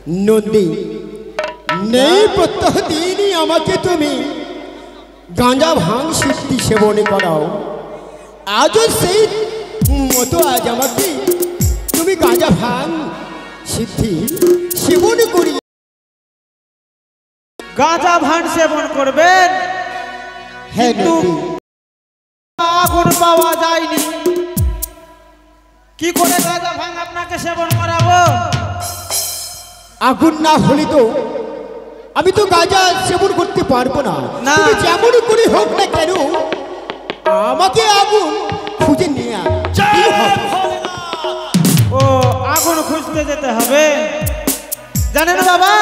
নন্দী নেই প্রত্যহ দিনই আমাকে তুমি গাঁজা ভাঙ সিদ্ধি সেবনে করাও। আজও সেই মতো আজ আমাকে তুমি গাঁজা ভাঙ সিদ্ধি সেবন করি। গাঁজা ভাঙ সেবন করবেন, হ্যাঁ কিন্তু আগুন পাওয়া যায়নি। কি করে গাঁজা ভাঙ আপনাকে সেবন করাবো? আগুন না হলে তো আমি তো গাঁজা সেবন করতে পারবো না। না। তুমি যেমন করে হোক না কেন আমাকে আগুন খুঁজে নিয়ে ও আগুন খুঁজতে যেতে হবে। জানেন বাবা,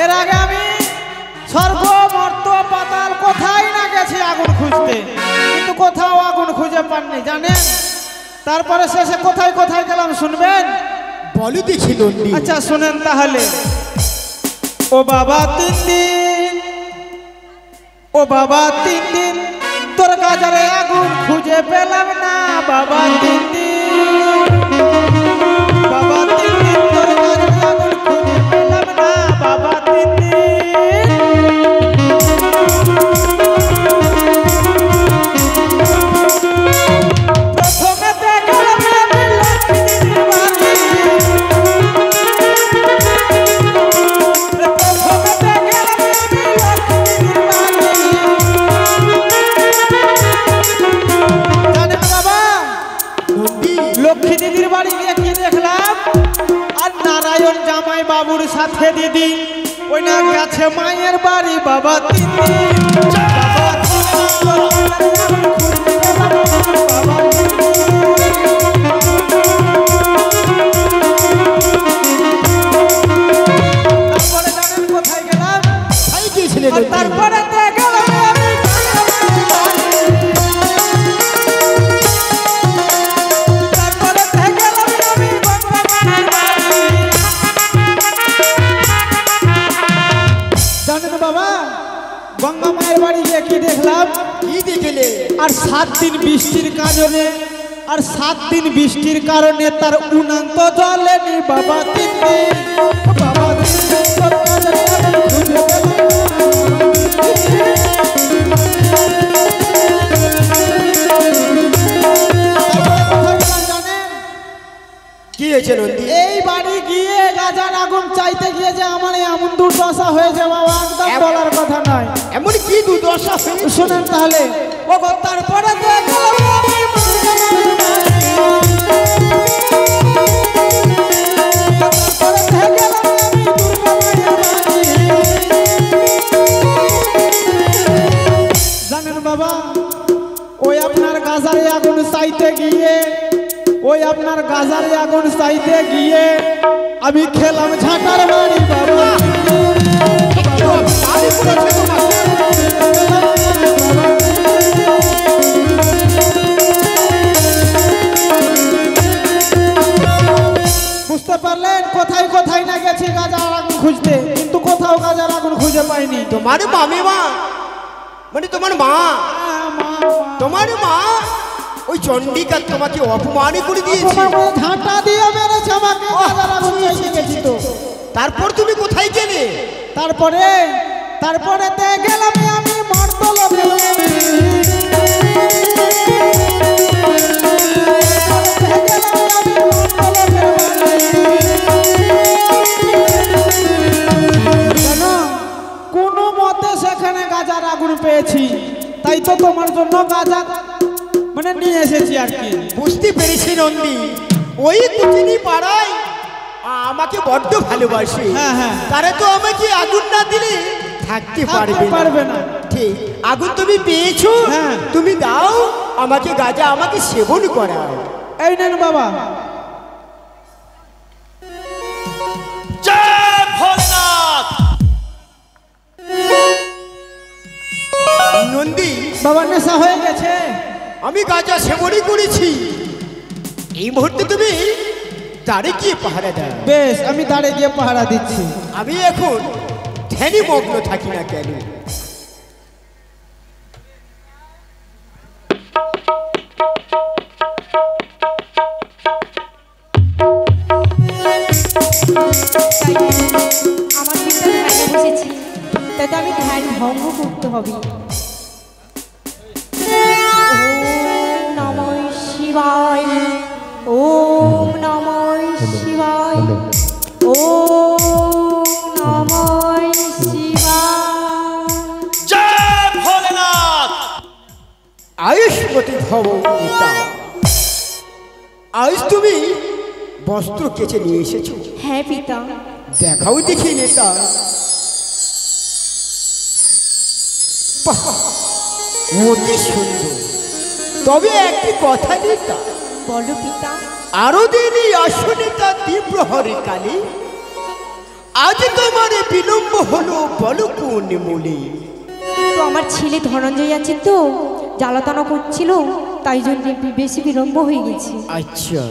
এর আগে আমি স্বর্গ মর্ত পাতাল কোথায় না গেছি আগুন খুঁজতে, কিন্তু কোথাও আগুন খুঁজে পাননি জানেন। তারপরে শেষে কোথায় কোথায় গেলাম শুনবেন? বলো দেখি নন্দী। আচ্ছা শুনেন তাহলে। ও বাবা 3 দিন, ও বাবা 3 দিন তোর গাজারে আগুন খুঁজে পেলাম না। বাবা 3 দিন, বাবা 3 দিন তোর গাজারে আগুন খুঁজে পেলাম না। বাবা 3 দিন। প্রথমেতে গেলাম আমি লক্ষ্মীর বাড়ি, প্রথমেতে গেলাম আমি লক্ষ্মীর বাড়ি। জানেন বাবা, লক্ষ্মী দিদির বাড়ি গিয়ে কি দেখলাম? আর নারায়ণ জামাই বাবুর সাথে দিদি ওই না গেছে মায়ের বাড়ি। বাবা 3 দিন, বাবা 3 দিন খুঁজতে গেলাম। বাবা 3 দিন। তারপরে জানেন কোথায় গেলাম? তাই গিয়েছিলে আর তারপরে গেলাম আমি জানেন বাবা, গঙ্গা মায়ের বাড়ি গিয়ে কি দেখলাম? কি দেখলে? আর 7 দিন বৃষ্টির কারণে, আর 7 দিন বৃষ্টির কারণে তার উনান্ত জ্বলেনি। বাবা 3 দিন, বাবা 3 দিন তোর গাজারে আগুন খুঁজে পেলাম। কি হয়েছে নন্দী? এই বাড়ি গিয়ে গাজার আগুন চাইতে গিয়ে যে আমার এমন দুর্দশা হয়েছে বাবা, একদম বলার কথা নয়। এমন কি দুর্দশা হয়েছে? শুনেন তাহলে। ও গো তারপরে দেখলাম আমি জানেন বাবা, ওই আপনার গাজারে আগুন চাইতে গিয়ে, ওই আপনার গাজারে আগুন চাইতে গিয়ে আমি খেলাম ঝাঁটার বাড়ি। বাবা বুঝতে পারলেন? কোথায় কোথায় না গেছি গাজার আগুন খুঁজতে, কিন্তু কোথাও গাজার আগুন খুঁজে পাইনি। তোমার মামিমা মানে তোমার মা, তোমার মা ওই চন্ডিকা তোমাকে অপমান করে দিয়েছে, ঝাঁটা দিয়ে মেরেছে আমাকে। গাজার আগুন চাইতে গেছি তো। তারপর তুমি কোথায় গেলে? তারপরে তারপরে গেলাম আমি মর্তলো কোনো মতে সেখানে গাজার আগুন পেয়েছি, তাই তো তোমার জন্য গাজা মানে নিয়ে এসেছি আর কি। বুঝতে পেরেছি নন্দী, ওই কুচিনি পাড়ায় আমাকে বড্ড ভালোবাসে। হ্যাঁ হ্যাঁ, তারা তো আমাকে আগুন না দিলে থাকতে পারবে না। ঠিক, আগুন তুমি পেয়েছো, হ্যাঁ। তুমি দাও আমাকে গাঁজা, আমাকে সেবন করাও। এই নেন বাবা। জয় ভোলেনাথ। নন্দী বাবা নেশা হয়ে গেছে, আমি গাঁজা সেবনই করেছি। এই মুহূর্তে তুমি দাঁড়ে গিয়ে পাহারা দাও। বেশ, আমি দাঁড়িয়ে গিয়ে পাহারা দিচ্ছি। আমি এখন ধ্যানে মগ্ন থাকি না কেন? তাই আমার পিতা ধ্যানে বসেছি, তাই তো আমি ধ্যান ভঙ্গ করতে হবে। ওম নমঃ শিবায়, ওম নমঃ শিবায়, ওম নমঃ শিবায়। জয় ভোলেনাথ। আয়ুষ্মতী ভব পিতা, আজ তুমি বস্ত্র কেচে নিয়ে এসেছো। হ্যাঁ পিতা। দেখাও দেখি নেতা। বাহ, অতি সুন্দর। তবে একটি কথা নেতা, বলো পিতা। আরো দিনই আসনে তার দ্বীপ্রহরে কালে, আজ তোমার বিলম্ব হলো বলো কোন মূলে? তো আমার ছেলে ধনঞ্জয় আছে তো, জ্বালাতনা করছিল, তাই জন্য বেশি বিলম্ব হয়ে গেছে। আচ্ছা,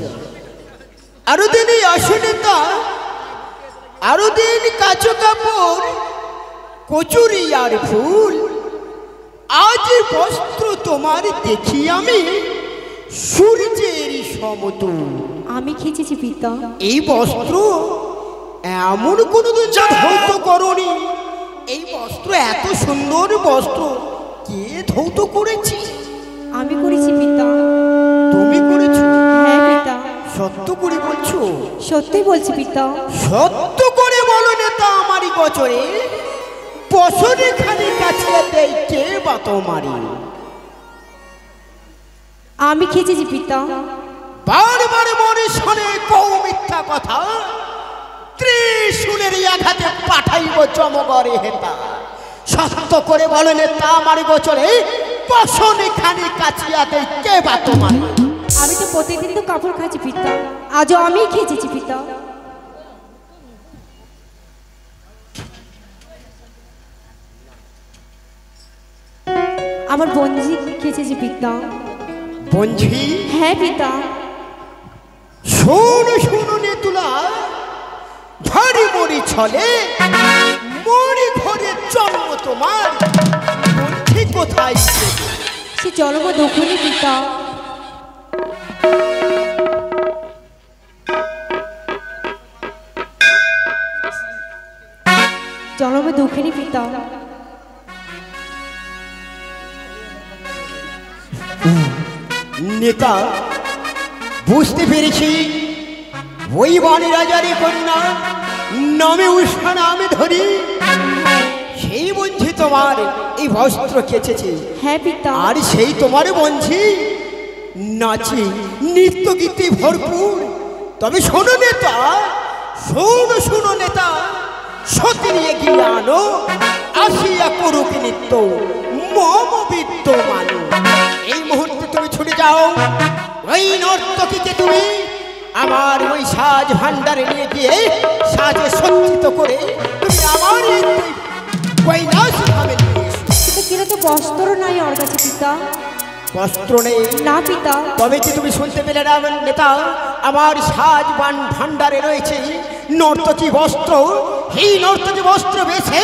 আরো দিনই আসনে তা, আরো দিন কাঁচো কাপড় কচুরি আর ফুল, আজ বস্ত্র তোমার দেখি আমি সূর্যের সমতুল। আমি খেয়েছি পিতা। এই বস্ত্র এমন কোনোদিন ধৌত করনি। এই বস্ত্র এত সুন্দর বস্ত্র কে ধৌত করেছে? আমি করেছি পিতা। তুমি করেছো? হ্যাঁ পিতা। সত্য করে বলছো? সত্যি বলছি পিতা। সত্য করে বলো নেতা, আমারই গোচরে বছরে খালি কাছে দেয় কে বা তোমারি? আমি খেয়েছি পিতা। বারবার মনে শোনে কৌ মিথ্যা কথা, ত্রিশূলের আঘাতে পাঠাইব চমগরে হেতা। সত্য করে বলো নেতা, আমার গোচরে বছরে খালি কাছিয়া দেয় কে বা তোমারি? আমি তো প্রতিদিন তো কাপড় খাচ্ছি পিতা, আজও আমি খেয়েছি পিতা। আমার বঞ্জি খেয়েছি পিতা। বঞ্ঝি? হ্যাঁ পিতা। শোনো শোনো নেতুলা, ভারী মরি ছলে মরি ঘরে জন্ম তোমার, বঞ্ঝি কোথায়? সে জন্ম দক্ষিণী পিতা। জন্ম দক্ষিণী পিতা। নেতা, বুঝতে পেরেছি ওই বাণী রাজারই কন্যা নামে উষা নামে ধরি, সেই বঞ্ঝি তোমার এই বস্ত্র কেচেছে। হ্যাঁ পিতা। আর সেই তোমার বঞ্ঝি নাচে নৃত্য গীতে ভরপুর। তবে শোনো নেতা, শোনো শোনো নেতা, সতী নিয়ে গিয়ে আনো, আসিয়া করুক নৃত্য মম বিদ্যমান। এই মুহূর্তে তুমি ছুটে যাও, ওই নর্তকীকে তুমি আমার ওই সাজ ভান্ডারে নিয়ে গিয়ে সাজে সজ্জিত করে তুমি আমার এই কৈলাস ধামে নিয়ে এসো। কিন্তু কিনা তো বস্ত্র নাই ওর কাছে পিতা। বস্ত্র নেই? না পিতা। তবে কি তুমি শুনতে পেলে না নেতা, আমার সাজ ভান্ডারে রয়েছে নর্তকী বস্ত্র। এই নর্তকী বস্ত্র বেছে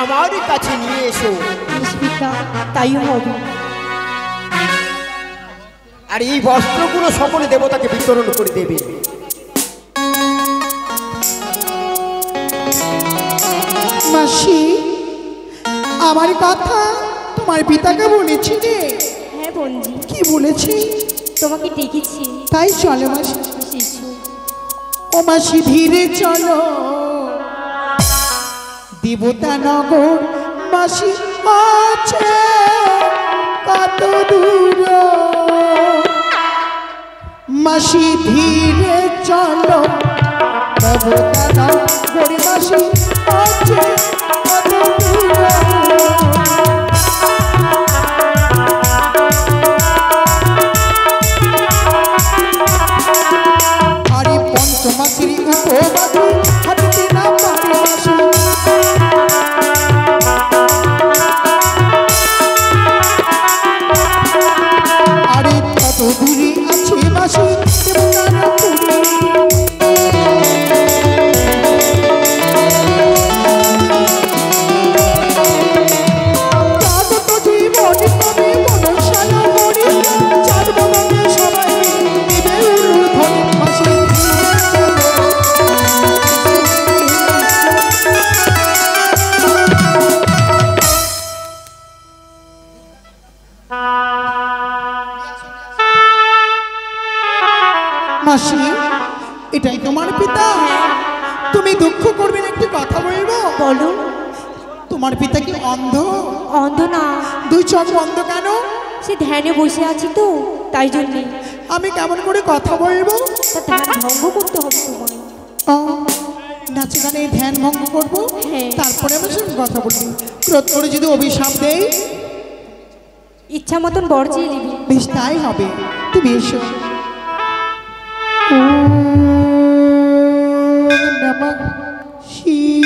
আমার কাছে নিয়ে এসো। পিতা, তাই হবে। আর এই বস্ত্রগুলো সকলে দেবতাকে বিতরণ করে দেবে। মাসি, আমার কথা তোমার পিতাকে বলেছি রে। হ্যাঁ বঞ্জি। কি বলেছি? তোমাকে ডেকেছি। তাই চলো মাসি। শিশু। ও মাসি ধীরে চলো, দেবতা নগর মাসি আছে কত দূর। মাসি ধীরে চলো, দেবতা নগর মাসি আছে কত দূর। আরে পঞ্চমাসির উপবাসী হাতে না পারে মাসি। আরে কত দূরে আছে মাসি দেবতার পুরী। এটাই তোমার পিতা? তুমি দুঃখ করবে না, একটি কথা বলবো। বলো। তোমার পিতা কি অন্ধ? অন্ধ না। দুই চোখ বন্ধ কেন? সে ধ্যানে বসে আছি তো, তাই জন্যে। আমি কেমন করে কথা বলবো? তা ধ্যান ভঙ্গ করতে হবে তোমার। নাচে গানে ধ্যান ভঙ্গ করবো, হ্যাঁ। তারপরে আমার সঙ্গে কথা বলবো। ক্রোধ করে যদি অভিশাপ দেই, ইচ্ছা মতন বর চেয়ে নিবি। বেশ তাই হবে। তুমি এসো। নমঃ শিবায়,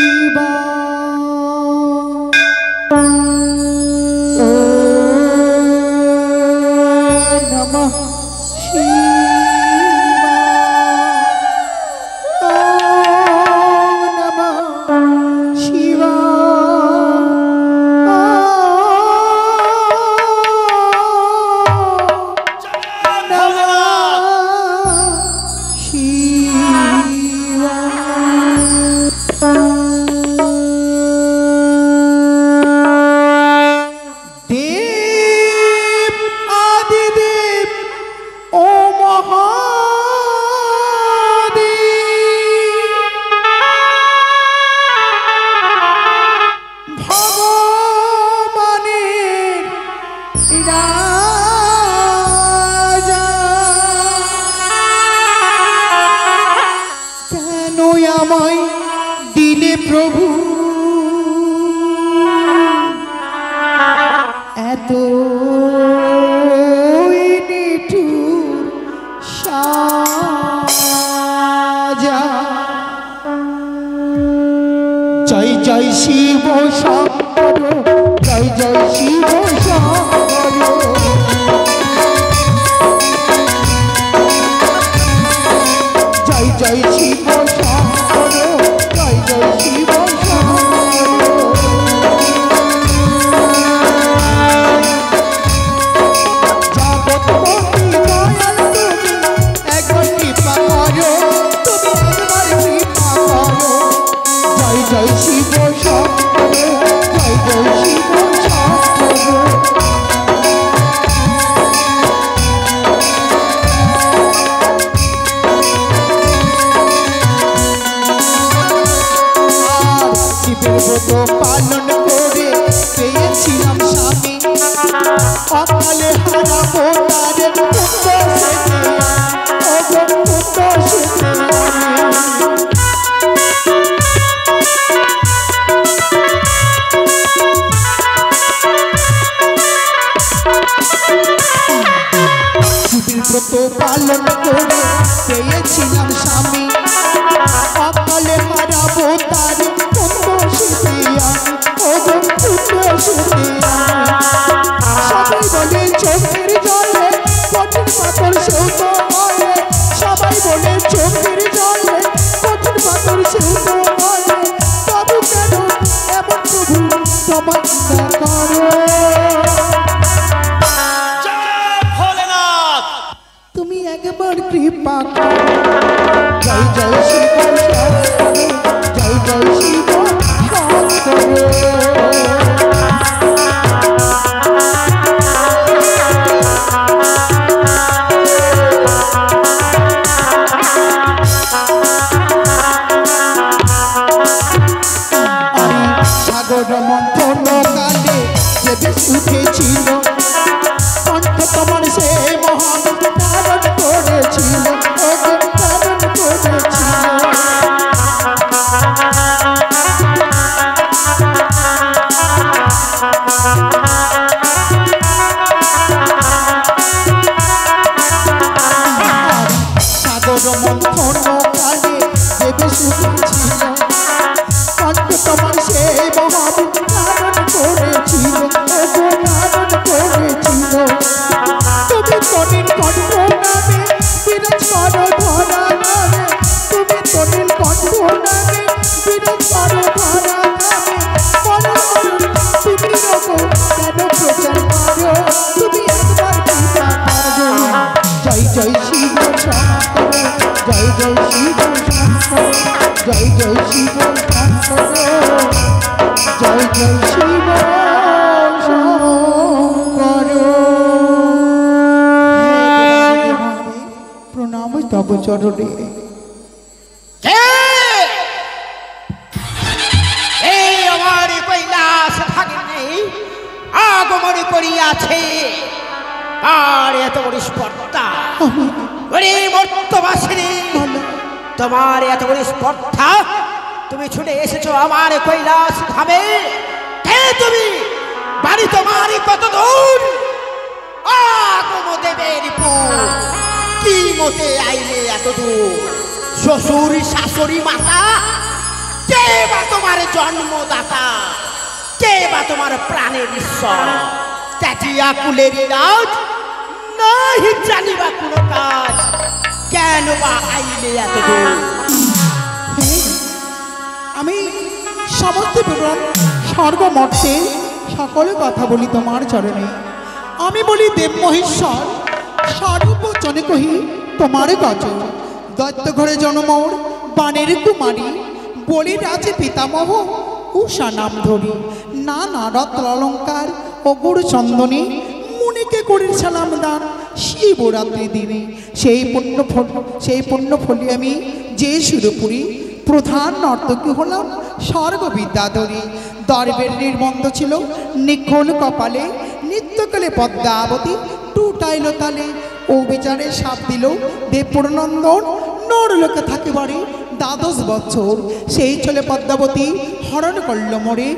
নমঃ আমায় দিলে প্রভু এত নিঠুর সাজা। জয় জয় শিব শঙ্কর, জয় জয় শিব শঙ্কর, জয় জয় শিব শঙ্কর, জয় জয় শিব শঙ্কর। জগৎপতি দয়াল তুমি একবার কৃপা করো, তুমি একবার কৃপা করো। জয় জয় শিব শঙ্কর, জয় জয় শিব শঙ্কর। ব্রত পালন করে পেয়েছিলাম স্বামী, অকালে হারাবো তারে পুত্র সেতে, ওগো পুত্র সেতে। ব্রত পালন করে পেয়েছিলাম স্বামী, অকালে হারাবো তারে পুত্র সেতে আমি, ওগো পুত্র সেতে আমি। সবাই বলে চোখের জলে কঠিন পাথর সেও তো বলে, সবাই বলে চোখের জলে কঠিন পাথর সেও তো বলে, তবু কেন এমন প্রভু তমন্না করো। তুমি একবার কৃপা করো। জয় জয় শিব শঙ্কর, জয় জয় শিব শঙ্কর। সাগর মন্থন কালে যে বেশ উঠেছিল, কণ্ঠ তোমার সে মহান ধারণ করেছিল, ওকে ধারণ করেছিল। সাগর মন্থন কালে যে বেশ উঠেছিল, কণ্ঠ তোমার সে মহান ধারণ করেছিল, ওকে ধারণ করেছিল। তুমি তনির কণ্ঠ নামে বিরাজ করো ধরা নামে, তুমি তনির কণ্ঠ নামে বিরাজ করো ধরা নামে। মরণ মরণ তুমি রকম কেন প্রচার করো, তুমি একবার কৃপা করো। জয় জয় শিব শঙ্কর, জয় জয় শিব শঙ্কর, জয় জয় শিব শঙ্কর, জয় জয় শিব শঙ্কর। প্রণাম তব চরণে। করিয়াছে? আর এত বড় স্পর্ধা? ওরে মর্তবাসিনী, তোমার এত বড় স্পর্ধা? তুমি ছুটে এসেছো আমার কৈলাস ধামে। কে তুমি? বাড়ি তোমার কত দূর? আগম দেবের পুর, কি মতে আইলে এত দূর? শ্বশুর শাশুড়ি মাতা? কে বা তোমার জন্মদাতা? কে বা তোমার প্রাণের ঈশ্বর? চাচিয়া কুলের রাজ নাহি জানিবা কোনো কাজ, কেন বা আইলে এত দূর? আমি সমস্ত বিবরণ স্বর্গমর্তে সকলে কথা বলি তোমার চরণে। আমি বলি দেব মহেশ্বর, সর্বচনে কহি তোমার গজ। দৈত্য ঘরে জনমোর বানের কুমারী, বলি রাজে পিতামহ উষা নাম ধরি। না না রত্ন অলঙ্কার ও গুড় চন্দনে, মুনিকে করির সালাম দান শিবরাত্রি দিনে। সেই পুণ্য ফলে আমি যে সুরপুরী প্রধান নর্তকী হলাম স্বর্গ বিদ্যাধরী। দরবের নির্বন্ধ ছিল নিখোল কপালে, নিত্যকালে পদ্মাবতী টুটাইল তালে। ও বিচারে সাপ দিল দেবপুরনন্দন, নরলোকে থাকে বাড়ি 12 বছর। সেই চলে পদ্মাবতী হরণ করল মোরে,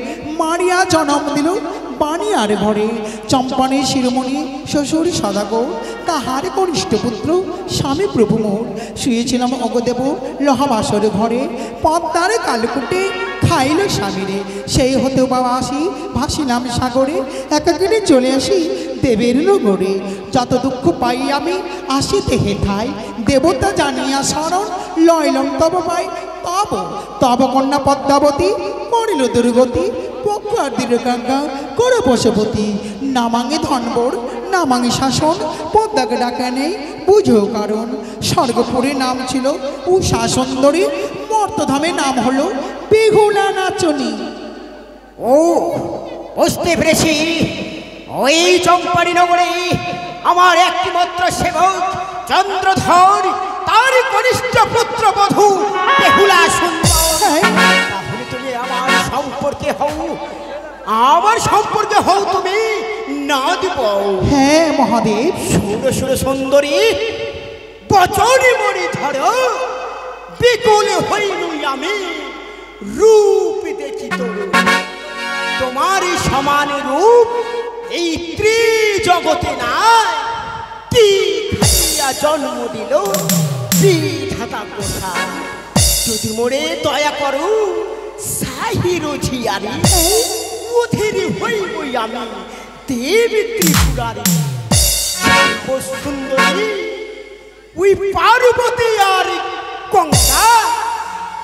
মারিয়া জন্ম দিল বানিয়ার ঘরে। চম্পানের শিরোমণি শ্বশুর সদাগর, তাহার কনিষ্ঠ পুত্র স্বামী প্রভু মোর। শুয়েছিলাম অগদেব লহাবাসর ঘরে, পদ্মার কালকুটে খাইল স্বামীরে। সেই হতেও বাবা আসি ভাসিলাম সাগরে, একাকিনে চলে আসি দেবের নগরে। যত দুঃখ পাই আমি আসিতে হেথায়, দেবতা জানিয়া শরণ লইলম তব পাই। তব কন্যা পদ্মাবতী করিল দুর্গতি, পক্ষ আর দীর্ঘাঙ্গা করে বসবতী। না মাঙে ধনবর না মাঙে শাসন, পদ্মাকে ডাকা নেই বুঝো কারণ। স্বর্গপুরে নাম ছিল উষা সুন্দরী, মর্তধামে নাম হলো বেহুলা নাচনী। ও বুঝতে পেরেছি, ওই চম্পারি নগরে আমার একটিমাত্র সেবক চন্দ্রধর, তার কনিষ্ঠ পুত্র বধূ বেহুলা সুন্দর। তাহলে তুমি আমার সম্পর্কে হও, আমার সম্পর্কে হও তুমি না দিব? হ্যাঁ মহাদেব। শুনো শুনো সুন্দরী, বচনে মরি ধরো, বিকুল হইলুই আমি রূপ দেখি তোর। তোমার সমান রূপ এই ত্রিজগতে নাই, কি খাইয়া জন্ম দিল বিধাতা কোথায়? যদি মোরে দয়া করো সাহির ঝিয়ারি, অধীর হইবই আমি দেবী ত্রিপুরারি। সুন্দরী ওই পার্বতী আর গঙ্গা,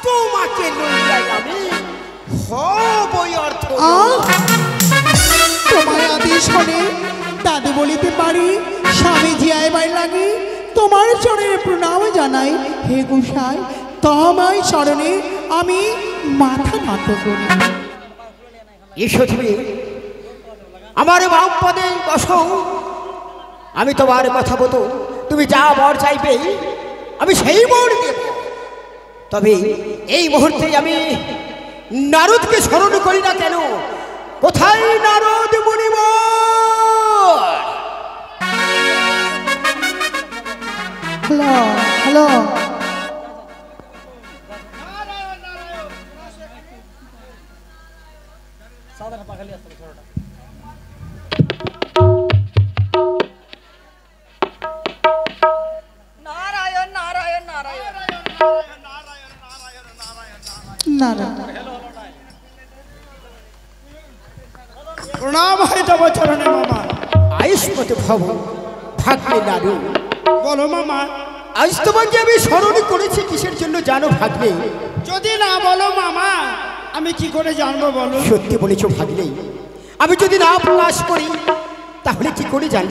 তোমাকে লইয়াই আমি হবই অর্থ। তোমার আদেশ হলে দাদু বলিতে পারি, স্বামী জিয়ায় বাই লাগে তোমার চরণে প্রণাম জানাই। হে গোসাই, তোমায় চরণে আমি মাথা নত করি। এসো তুমি আমার বাম পদে বসো, আমি তোমার কথা বলতো, তুমি যা বর চাইবে আমি সেই বর দেব। তবে এই মুহূর্তে আমি নারদকে স্মরণ করি না কেন? কোথায় নারদ মুনিবর? Hello hello, Narayan Narayan Narayan Narayan. প্রণাম হয় তব চরণে মামা। আয়ুষ্মত ভব ভাগ্নে নারু। বলো মামা। আজ তোমাকে আমি স্মরণ করেছি কিসের জন্য জানো ভাগ্নে? যদি না বলো মামা আমি কি করে জানবো বলো? সত্যি বলেছো ভাগ্নে, আমি যদি না প্রকাশ করি তাহলে কি করে জানি?